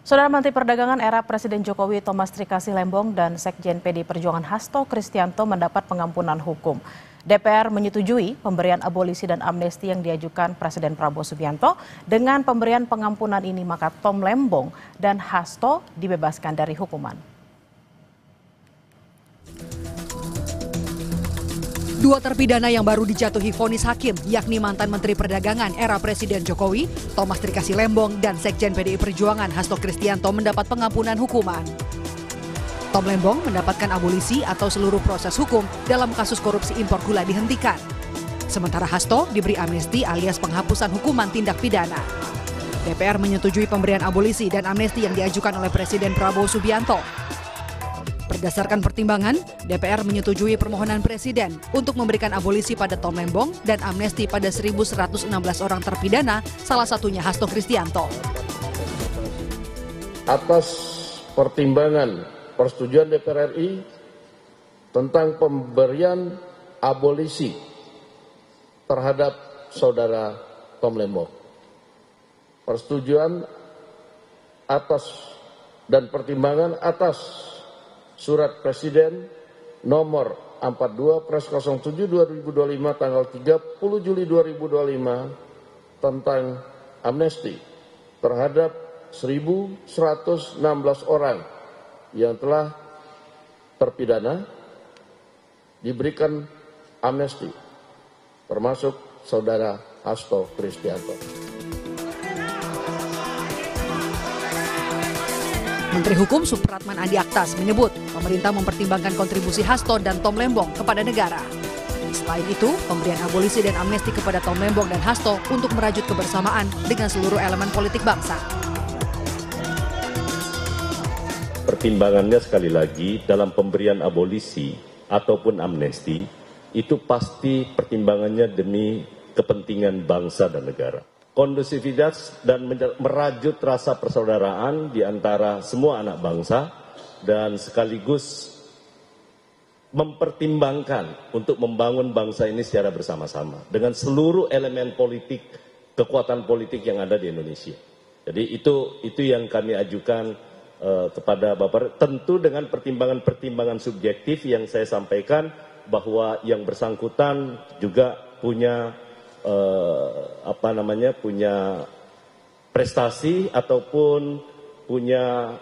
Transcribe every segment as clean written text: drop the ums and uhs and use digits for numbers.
Saudara Menteri Perdagangan era Presiden Jokowi Thomas Trikasih Lembong dan Sekjen PD Perjuangan Hasto Kristianto mendapat pengampunan hukum. DPR menyetujui pemberian abolisi dan amnesti yang diajukan Presiden Prabowo Subianto. Dengan pemberian pengampunan ini maka Tom Lembong dan Hasto dibebaskan dari hukuman. Dua terpidana yang baru dijatuhi vonis hakim, yakni mantan Menteri Perdagangan era Presiden Jokowi, Thomas Trikasih Lembong, dan Sekjen PDI Perjuangan Hasto Kristianto mendapat pengampunan hukuman. Tom Lembong mendapatkan abolisi atau seluruh proses hukum dalam kasus korupsi impor gula dihentikan. Sementara Hasto diberi amnesti alias penghapusan hukuman tindak pidana. DPR menyetujui pemberian abolisi dan amnesti yang diajukan oleh Presiden Prabowo Subianto. Berdasarkan pertimbangan, DPR menyetujui permohonan Presiden untuk memberikan abolisi pada Tom Lembong dan amnesti pada 1.116 orang terpidana, salah satunya Hasto Kristianto. Atas pertimbangan persetujuan DPR RI tentang pemberian abolisi terhadap saudara Tom Lembong. Persetujuan atas dan pertimbangan atas Surat Presiden nomor 42/07/2025 tanggal 30 Juli 2025 tentang amnesti terhadap 1.116 orang yang telah terpidana diberikan amnesti, termasuk saudara Hasto Kristianto. Menteri Hukum Supratman Andi Aktas menyebut pemerintah mempertimbangkan kontribusi Hasto dan Tom Lembong kepada negara. Selain itu, pemberian abolisi dan amnesti kepada Tom Lembong dan Hasto untuk merajut kebersamaan dengan seluruh elemen politik bangsa. Pertimbangannya sekali lagi dalam pemberian abolisi ataupun amnesti itu pasti pertimbangannya demi kepentingan bangsa dan negara. Kondusivitas dan merajut rasa persaudaraan di antara semua anak bangsa dan sekaligus mempertimbangkan untuk membangun bangsa ini secara bersama-sama dengan seluruh elemen politik, kekuatan politik yang ada di Indonesia. Jadi itu yang kami ajukan kepada Bapak, tentu dengan pertimbangan-pertimbangan subjektif yang saya sampaikan bahwa yang bersangkutan juga punya punya prestasi ataupun punya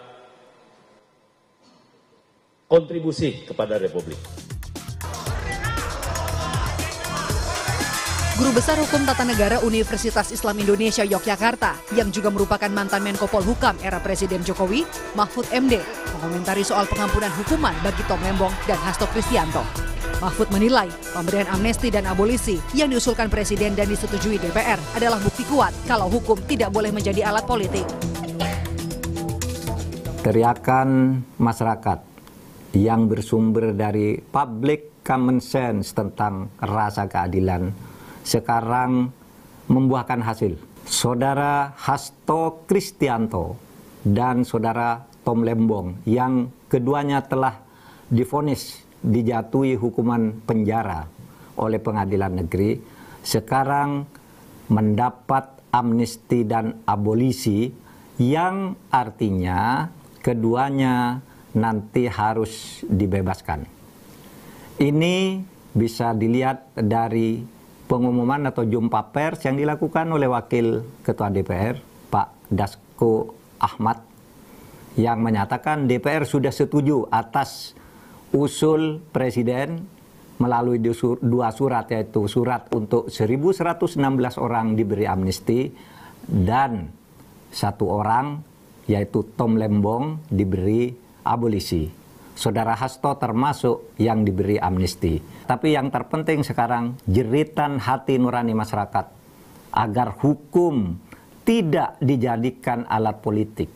kontribusi kepada Republik. Guru Besar Hukum Tata Negara Universitas Islam Indonesia Yogyakarta yang juga merupakan mantan Menko Polhukam era Presiden Jokowi, Mahfud MD, mengomentari soal pengampunan hukuman bagi Tom Lembong dan Hasto Kristianto. Mahfud menilai pemberian amnesti dan abolisi yang diusulkan Presiden dan disetujui DPR adalah bukti kuat kalau hukum tidak boleh menjadi alat politik. Teriakan masyarakat yang bersumber dari public common sense tentang rasa keadilan sekarang membuahkan hasil. Saudara Hasto Kristianto dan saudara Tom Lembong yang keduanya telah divonis dijatuhi hukuman penjara oleh pengadilan negeri, sekarang mendapat amnesti dan abolisi yang artinya keduanya nanti harus dibebaskan. Ini bisa dilihat dari pengumuman atau jumpa pers yang dilakukan oleh Wakil Ketua DPR, Pak Dasko Ahmad, yang menyatakan DPR sudah setuju atas usul Presiden melalui dua surat, yaitu surat untuk 1.116 orang diberi amnesti dan satu orang, yaitu Tom Lembong, diberi abolisi. Saudara Hasto termasuk yang diberi amnesti. Tapi yang terpenting sekarang jeritan hati nurani masyarakat agar hukum tidak dijadikan alat politik.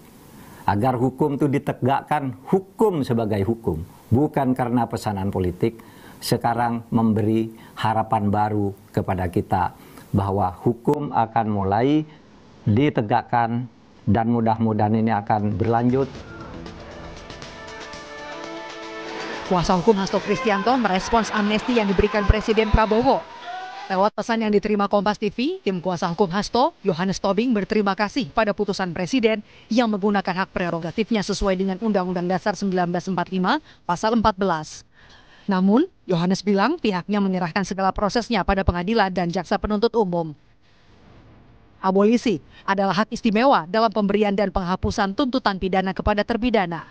Agar hukum itu ditegakkan hukum sebagai hukum. Bukan karena pesanan politik, sekarang memberi harapan baru kepada kita bahwa hukum akan mulai ditegakkan dan mudah-mudahan ini akan berlanjut. Kuasa hukum Hasto Kristianto merespons amnesti yang diberikan Presiden Prabowo. Lewat pesan yang diterima Kompas TV, tim kuasa hukum Hasto, Yohanes Tobing berterima kasih pada putusan Presiden yang menggunakan hak prerogatifnya sesuai dengan Undang-Undang Dasar 1945 Pasal 14. Namun, Yohanes bilang pihaknya menyerahkan segala prosesnya pada pengadilan dan jaksa penuntut umum. Abolisi adalah hak istimewa dalam pemberian dan penghapusan tuntutan pidana kepada terpidana.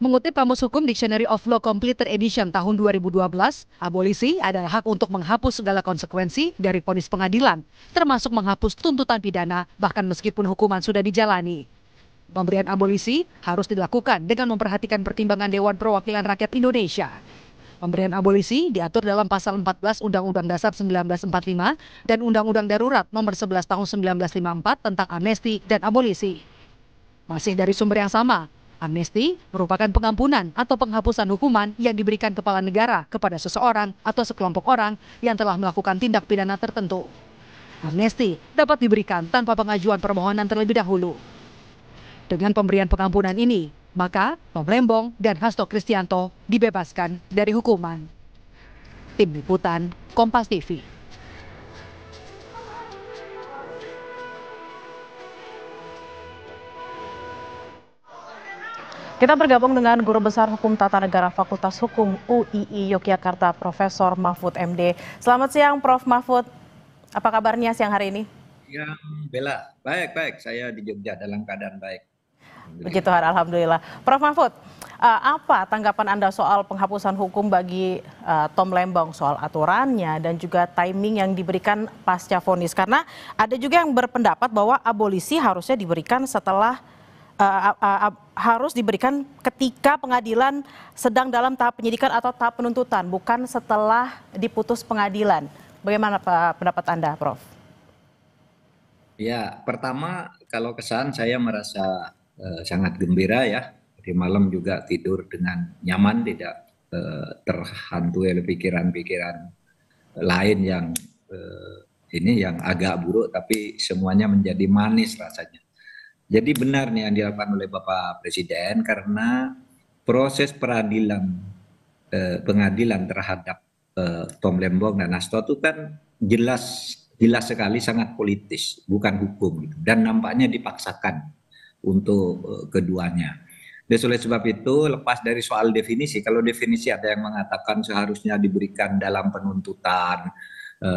Mengutip Kamus Hukum Dictionary of Law Completed Edition tahun 2012, abolisi adalah hak untuk menghapus segala konsekuensi dari vonis pengadilan, termasuk menghapus tuntutan pidana bahkan meskipun hukuman sudah dijalani. Pemberian abolisi harus dilakukan dengan memperhatikan pertimbangan Dewan Perwakilan Rakyat Indonesia. Pemberian abolisi diatur dalam Pasal 14 Undang-Undang Dasar 1945 dan Undang-Undang Darurat Nomor 11 Tahun 1954 tentang amnesti dan abolisi. Masih dari sumber yang sama, amnesti merupakan pengampunan atau penghapusan hukuman yang diberikan kepala negara kepada seseorang atau sekelompok orang yang telah melakukan tindak pidana tertentu. Amnesti dapat diberikan tanpa pengajuan permohonan terlebih dahulu. Dengan pemberian pengampunan ini, maka Tom Lembong dan Hasto Kristianto dibebaskan dari hukuman. Tim Liputan, Kompas TV. Kita bergabung dengan Guru Besar Hukum Tata Negara Fakultas Hukum UII Yogyakarta, Profesor Mahfud MD. Selamat siang, Prof. Mahfud. Apa kabarnya siang hari ini? Ya, Bella. Baik. Saya di Jogja dalam keadaan baik. Puji Tuhan, Alhamdulillah. Prof. Mahfud, apa tanggapan Anda soal penghapusan hukum bagi Tom Lembong, soal aturannya dan juga timing yang diberikan pasca vonis? Karena ada juga yang berpendapat bahwa abolisi harusnya diberikan setelah harus diberikan ketika pengadilan sedang dalam tahap penyidikan atau tahap penuntutan, bukan setelah diputus pengadilan. Bagaimana pendapat Anda, Prof? Ya, pertama kalau kesan saya merasa sangat gembira ya. Di malam juga tidur dengan nyaman, tidak terhantui oleh pikiran-pikiran lain yang yang agak buruk, tapi semuanya menjadi manis rasanya. Jadi benar nih yang dilakukan oleh Bapak Presiden karena proses pengadilan terhadap Tom Lembong dan Hasto itu kan jelas sekali sangat politis, bukan hukum gitu. Dan nampaknya dipaksakan untuk keduanya. Dan oleh sebab itu lepas dari soal definisi, kalau definisi ada yang mengatakan seharusnya diberikan dalam penuntutan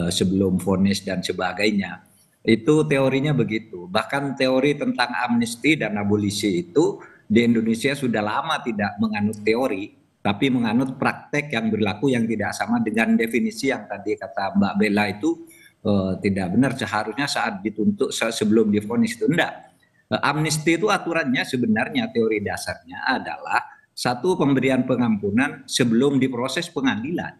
sebelum vonis dan sebagainya. Itu teorinya begitu. Bahkan teori tentang amnesti dan abolisi itu di Indonesia sudah lama tidak menganut teori, tapi menganut praktek yang berlaku yang tidak sama dengan definisi yang tadi kata Mbak Bella itu tidak benar. Seharusnya saat dituntut sebelum divonis itu enggak. Amnesti itu aturannya sebenarnya teori dasarnya adalah satu pemberian pengampunan sebelum diproses pengadilan.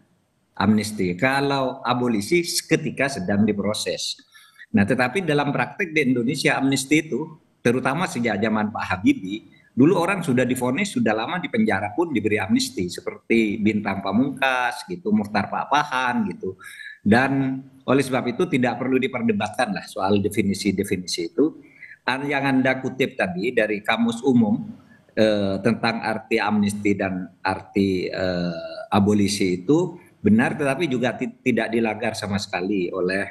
Amnesti. Kalau abolisi ketika sedang diproses. Nah, tetapi dalam praktek di Indonesia amnesti itu, terutama sejak zaman Pak Habibie, dulu orang sudah divonis, sudah lama di penjara pun diberi amnesti, seperti Bintang Pamungkas, gitu, Muchtar Pak Pahan, gitu. Dan oleh sebab itu tidak perlu diperdebatkan lah soal definisi-definisi itu. Yang Anda kutip tadi dari Kamus Umum tentang arti amnesti dan arti abolisi itu benar, tetapi juga tidak dilanggar sama sekali oleh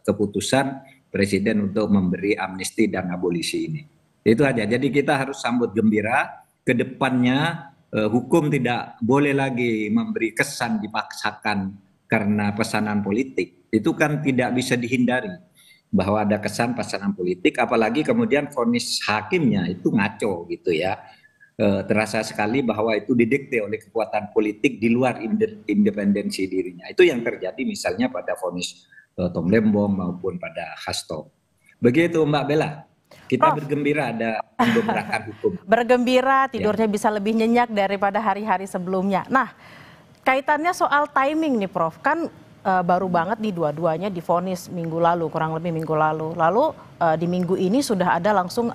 keputusan Presiden untuk memberi amnesti dan abolisi ini. Itu aja. Jadi kita harus sambut gembira. Kedepannya hukum tidak boleh lagi memberi kesan dipaksakan karena pesanan politik. Itu kan tidak bisa dihindari bahwa ada kesan pesanan politik. Apalagi kemudian vonis hakimnya itu ngaco gitu ya. Terasa sekali bahwa itu didikte oleh kekuatan politik di luar independensi dirinya. Itu yang terjadi misalnya pada vonis Tom Lembong maupun pada Hasto. Begitu Mbak Bella, kita bergembira ada pembebrakan hukum. Bergembira tidurnya bisa lebih nyenyak daripada hari-hari sebelumnya. Nah, kaitannya soal timing nih Prof, kan baru banget di dua-duanya divonis minggu lalu, kurang lebih minggu lalu. Lalu di minggu ini sudah ada langsung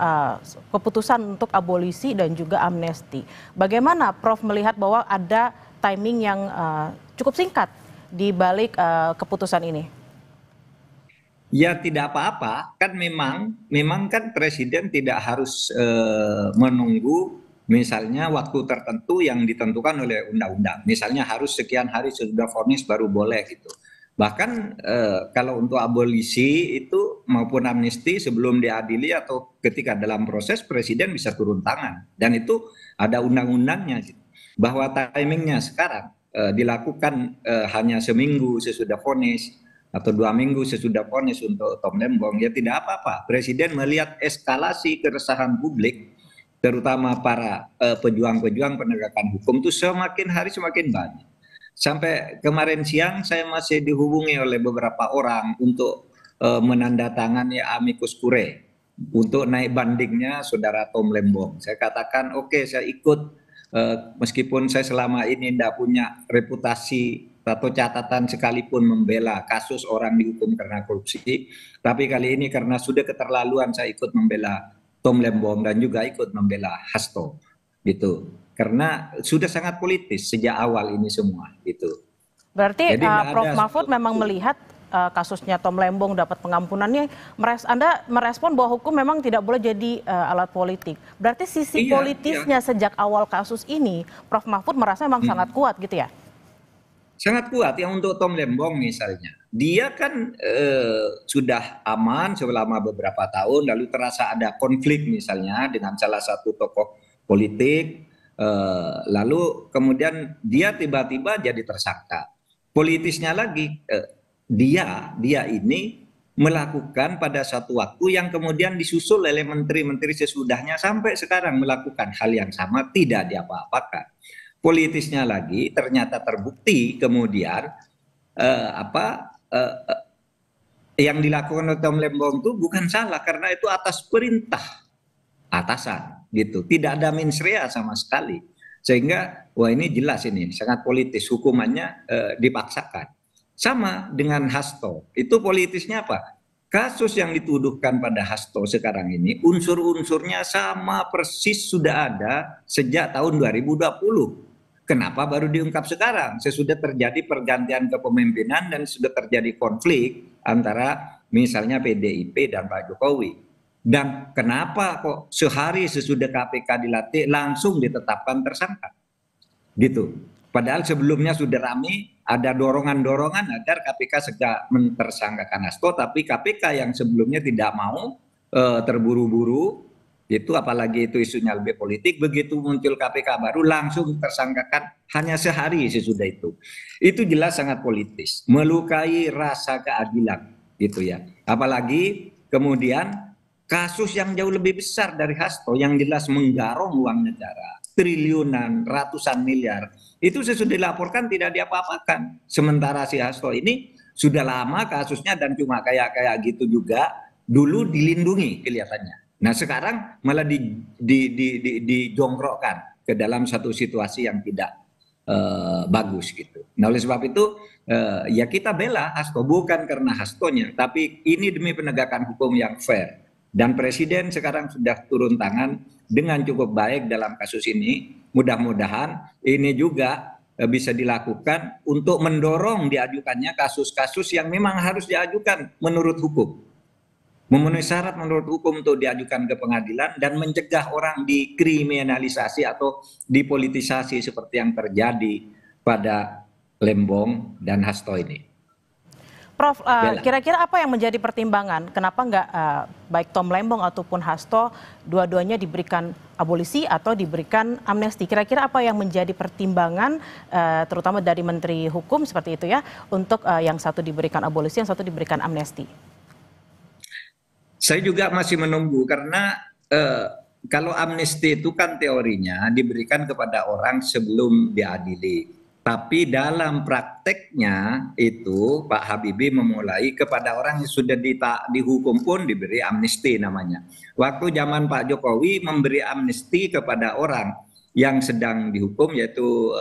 keputusan untuk abolisi dan juga amnesti. Bagaimana Prof melihat bahwa ada timing yang cukup singkat di balik keputusan ini? Ya tidak apa-apa, kan memang kan Presiden tidak harus menunggu misalnya waktu tertentu yang ditentukan oleh undang-undang. Misalnya harus sekian hari sudah vonis baru boleh gitu. Bahkan kalau untuk abolisi itu maupun amnesti sebelum diadili atau ketika dalam proses presiden bisa turun tangan, dan itu ada undang-undangnya gitu. Bahwa timingnya sekarang dilakukan hanya seminggu sesudah vonis atau 2 minggu sesudah vonis untuk Tom Lembong, ya tidak apa-apa. Presiden melihat eskalasi keresahan publik, terutama para pejuang-pejuang penegakan hukum itu semakin hari semakin banyak. Sampai kemarin siang saya masih dihubungi oleh beberapa orang untuk menandatangani amicus curiae untuk naik bandingnya saudara Tom Lembong. Saya katakan oke, saya ikut meskipun saya selama ini tidak punya reputasi atau catatan sekalipun membela kasus orang dihukum karena korupsi, tapi kali ini karena sudah keterlaluan saya ikut membela Tom Lembong dan juga ikut membela Hasto gitu. Karena sudah sangat politis sejak awal ini semua gitu. Berarti Jadi Prof. Mahfud memang melihat kasusnya Tom Lembong dapat pengampunannya, Anda merespon bahwa hukum memang tidak boleh jadi alat politik. Berarti sisi politisnya sejak awal kasus ini, Prof. Mahfud merasa memang sangat kuat gitu ya? Sangat kuat. Yang untuk Tom Lembong misalnya, dia kan sudah aman selama beberapa tahun, lalu terasa ada konflik misalnya dengan salah satu tokoh politik, lalu kemudian dia tiba-tiba jadi tersangka. Politisnya lagi, dia ini melakukan pada satu waktu yang kemudian disusul oleh menteri-menteri sesudahnya sampai sekarang melakukan hal yang sama, tidak diapa-apakan. Politisnya lagi ternyata terbukti kemudian yang dilakukan oleh Tom Lembong itu bukan salah karena itu atas perintah atasan gitu, tidak ada mens rea sama sekali, sehingga wah ini jelas ini sangat politis, hukumannya dipaksakan. Sama dengan Hasto, itu politisnya apa? Kasus yang dituduhkan pada Hasto sekarang ini unsur-unsurnya sama persis sudah ada sejak tahun 2020. Kenapa baru diungkap sekarang? Sesudah terjadi pergantian kepemimpinan dan sudah terjadi konflik antara misalnya PDIP dan Pak Jokowi. Dan kenapa kok sehari sesudah KPK dilantik langsung ditetapkan tersangka? Gitu. Padahal sebelumnya sudah ramai, ada dorongan-dorongan agar KPK segera mentersangkakan Hasto, tapi KPK yang sebelumnya tidak mau terburu-buru, itu apalagi itu isunya lebih politik, begitu muncul KPK baru langsung tersangkakan hanya sehari sesudah itu. Itu jelas sangat politis, melukai rasa keadilan gitu ya. Apalagi kemudian kasus yang jauh lebih besar dari Hasto yang jelas menggarong uang negara, triliunan, ratusan miliar, itu sesudah dilaporkan tidak diapa-apakan. Sementara si Hasto ini sudah lama kasusnya dan cuma kayak gitu juga dulu dilindungi kelihatannya. Nah sekarang malah dijongkrokkan ke dalam satu situasi yang tidak bagus gitu. Nah oleh sebab itu ya kita bela Hasto bukan karena Hastonya, tapi ini demi penegakan hukum yang fair. Dan Presiden sekarang sudah turun tangan dengan cukup baik dalam kasus ini. Mudah-mudahan ini juga bisa dilakukan untuk mendorong diajukannya kasus-kasus yang memang harus diajukan menurut hukum. Memenuhi syarat menurut hukum untuk diajukan ke pengadilan dan mencegah orang dikriminalisasi atau dipolitisasi seperti yang terjadi pada Lembong dan Hasto ini. Prof, kira-kira apa yang menjadi pertimbangan? Kenapa nggak baik Tom Lembong ataupun Hasto dua-duanya diberikan abolisi atau diberikan amnesti? Kira-kira apa yang menjadi pertimbangan terutama dari Menteri Hukum seperti itu ya untuk yang satu diberikan abolisi, yang satu diberikan amnesti? Saya juga masih menunggu karena kalau amnesti itu kan teorinya diberikan kepada orang sebelum diadili. Tapi dalam prakteknya itu Pak Habibie memulai kepada orang yang sudah dihukum pun diberi amnesti namanya. Waktu zaman Pak Jokowi memberi amnesti kepada orang yang sedang dihukum yaitu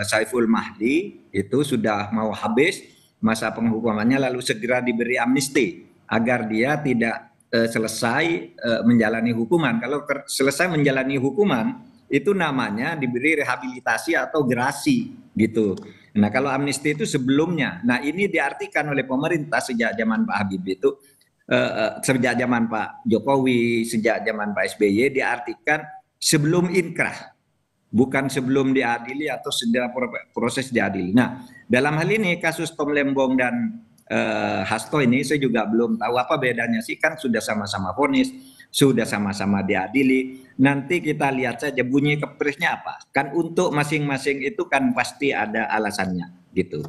Saiful Mahdi, itu sudah mau habis masa penghukumannya lalu segera diberi amnesti agar dia tidak selesai menjalani hukuman. Kalau selesai menjalani hukuman itu namanya diberi rehabilitasi atau gerasi gitu. Nah kalau amnesti itu sebelumnya. Nah ini diartikan oleh pemerintah sejak zaman Pak Habibie itu, sejak zaman Pak Jokowi, sejak zaman Pak SBY diartikan sebelum inkrah, bukan sebelum diadili atau sedang proses diadili. Nah dalam hal ini kasus Tom Lembong dan Hasto ini saya juga belum tahu apa bedanya sih, kan sudah sama-sama vonis, sudah sama-sama diadili. Nanti kita lihat saja bunyi kepresnya apa. Kan untuk masing-masing itu kan pasti ada alasannya gitu.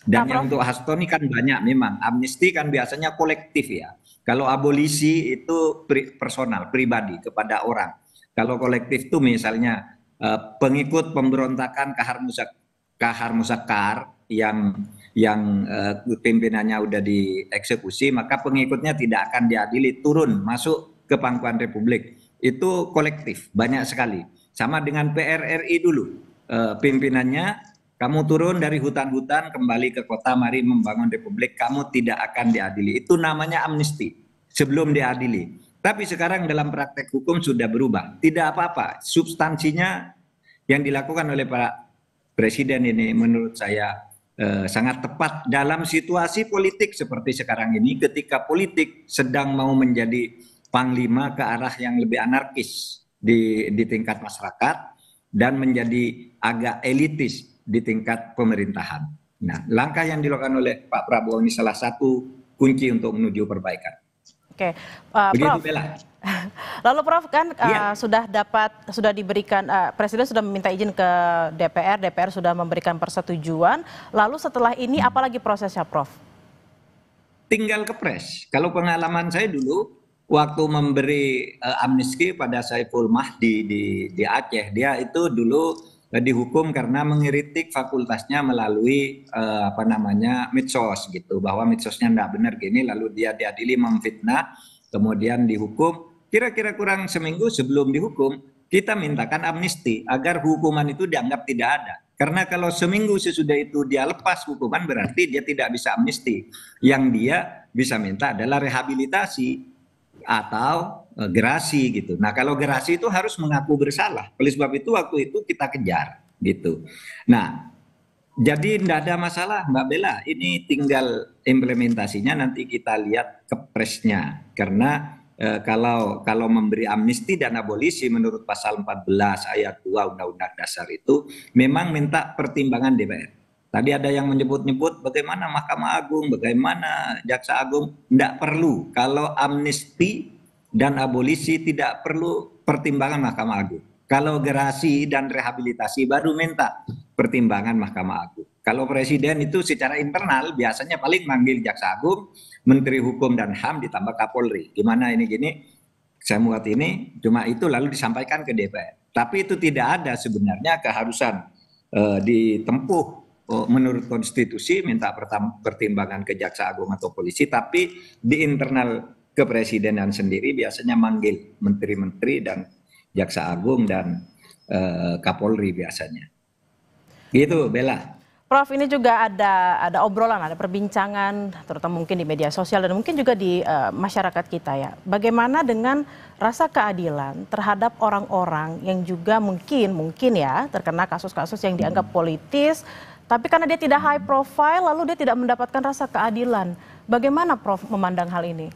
Dan yang untuk Hasto ini kan banyak memang. Amnesti kan biasanya kolektif ya. Kalau abolisi itu personal, pribadi kepada orang. Kalau kolektif itu misalnya pengikut pemberontakan Kahar Muzakkar yang pimpinannya udah dieksekusi, maka pengikutnya tidak akan diadili, turun masuk ke pangkuan Republik. Itu kolektif, banyak sekali. Sama dengan PRRI dulu, pimpinannya kamu turun dari hutan-hutan kembali ke kota, mari membangun Republik, kamu tidak akan diadili. Itu namanya amnesti sebelum diadili. Tapi sekarang dalam praktek hukum sudah berubah. Tidak apa-apa, substansinya yang dilakukan oleh Pak Presiden ini menurut saya sangat tepat dalam situasi politik seperti sekarang ini, ketika politik sedang mau menjadi panglima ke arah yang lebih anarkis di tingkat masyarakat dan menjadi agak elitis di tingkat pemerintahan. Nah, langkah yang dilakukan oleh Pak Prabowo ini salah satu kunci untuk menuju perbaikan. Oke, Begitu, Prof. Bella. Lalu Prof kan sudah diberikan, Presiden sudah meminta izin ke DPR sudah memberikan persetujuan. Lalu setelah ini apalagi prosesnya, Prof? Tinggal kepres. Kalau pengalaman saya dulu waktu memberi amnesti pada Saiful Mahdi di Aceh, dia itu dulu dihukum karena mengkritik fakultasnya melalui medsos gitu, bahwa medsosnya tidak benar gini, lalu dia diadili memfitnah, kemudian dihukum. Kira-kira kurang seminggu sebelum dihukum, kita mintakan amnesti agar hukuman itu dianggap tidak ada. Karena kalau seminggu sesudah itu dia lepas hukuman, berarti dia tidak bisa amnesti. Yang dia bisa minta adalah rehabilitasi atau gerasi gitu. Nah, kalau gerasi itu harus mengaku bersalah. Oleh sebab itu waktu itu kita kejar gitu. Nah, jadi tidak ada masalah Mbak Bella. Ini tinggal implementasinya nanti kita lihat kepresnya. Karena kalau memberi amnesti dan abolisi menurut pasal 14 ayat 2 Undang-Undang Dasar itu memang minta pertimbangan DPR. Tadi ada yang menyebut-nyebut bagaimana Mahkamah Agung, bagaimana Jaksa Agung. Tidak perlu. Kalau amnesti dan abolisi tidak perlu pertimbangan Mahkamah Agung. Kalau gerasi dan rehabilitasi baru minta pertimbangan Mahkamah Agung. Kalau Presiden itu secara internal biasanya paling manggil Jaksa Agung, Menteri Hukum dan HAM ditambah Kapolri. Gimana ini gini, saya buat ini, cuma itu lalu disampaikan ke DPR. Tapi itu tidak ada sebenarnya keharusan ditempuh menurut konstitusi minta pertimbangan ke Jaksa Agung atau polisi, tapi di internal kepresidenan sendiri biasanya manggil menteri-menteri dan Jaksa Agung dan Kapolri biasanya. Gitu, Bella. Prof, ini juga ada obrolan, ada perbincangan, terutama mungkin di media sosial dan mungkin juga di masyarakat kita ya. Bagaimana dengan rasa keadilan terhadap orang-orang yang juga mungkin ya terkena kasus-kasus yang dianggap politis, tapi karena dia tidak high profile, lalu dia tidak mendapatkan rasa keadilan. Bagaimana Prof memandang hal ini?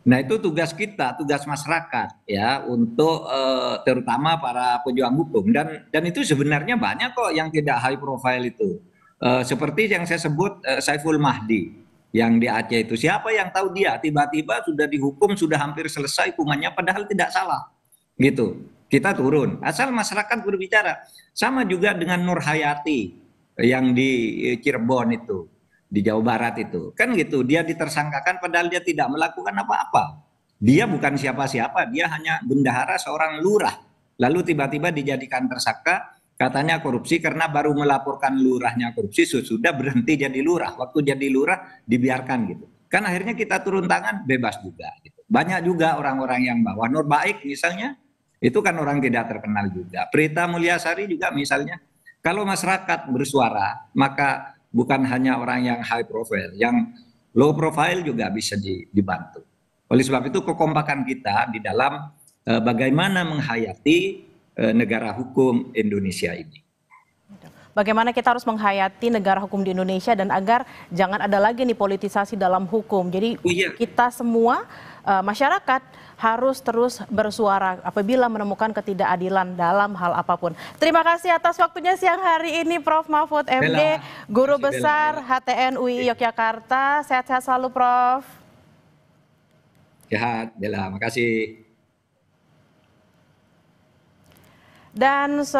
Nah, itu tugas kita, tugas masyarakat ya, untuk terutama para pejuang hukum, dan itu sebenarnya banyak kok yang tidak high profile itu. Seperti yang saya sebut Saiful Mahdi yang di Aceh itu, siapa yang tahu dia tiba-tiba sudah dihukum, sudah hampir selesai hukumannya padahal tidak salah. Gitu. Kita turun, asal masyarakat berbicara. Sama juga dengan Nur Hayati yang di Cirebon itu, di Jawa Barat itu. Kan gitu, dia ditersangkakan padahal dia tidak melakukan apa-apa. Dia bukan siapa-siapa, dia hanya bendahara seorang lurah. Lalu tiba-tiba dijadikan tersangka, katanya korupsi karena baru melaporkan lurahnya korupsi, sudah berhenti jadi lurah. Waktu jadi lurah dibiarkan gitu. Kan akhirnya kita turun tangan, bebas juga. Gitu. Banyak juga orang-orang yang bawah. Nur Baik misalnya, itu kan orang tidak terkenal juga. Prita Mulyasari juga misalnya. Kalau masyarakat bersuara, maka bukan hanya orang yang high profile, yang low profile juga bisa dibantu. Oleh sebab itu kekompakan kita di dalam bagaimana menghayati negara hukum Indonesia ini. bagaimana kita harus menghayati negara hukum di Indonesia dan agar jangan ada lagi nih politisasi dalam hukum. Jadi kita semua masyarakat harus terus bersuara apabila menemukan ketidakadilan dalam hal apapun. Terima kasih atas waktunya siang hari ini Prof. Mahfud MD, Guru Besar HTN UI Yogyakarta. Sehat-sehat selalu Prof. Sehat, Bella. Makasih. Dan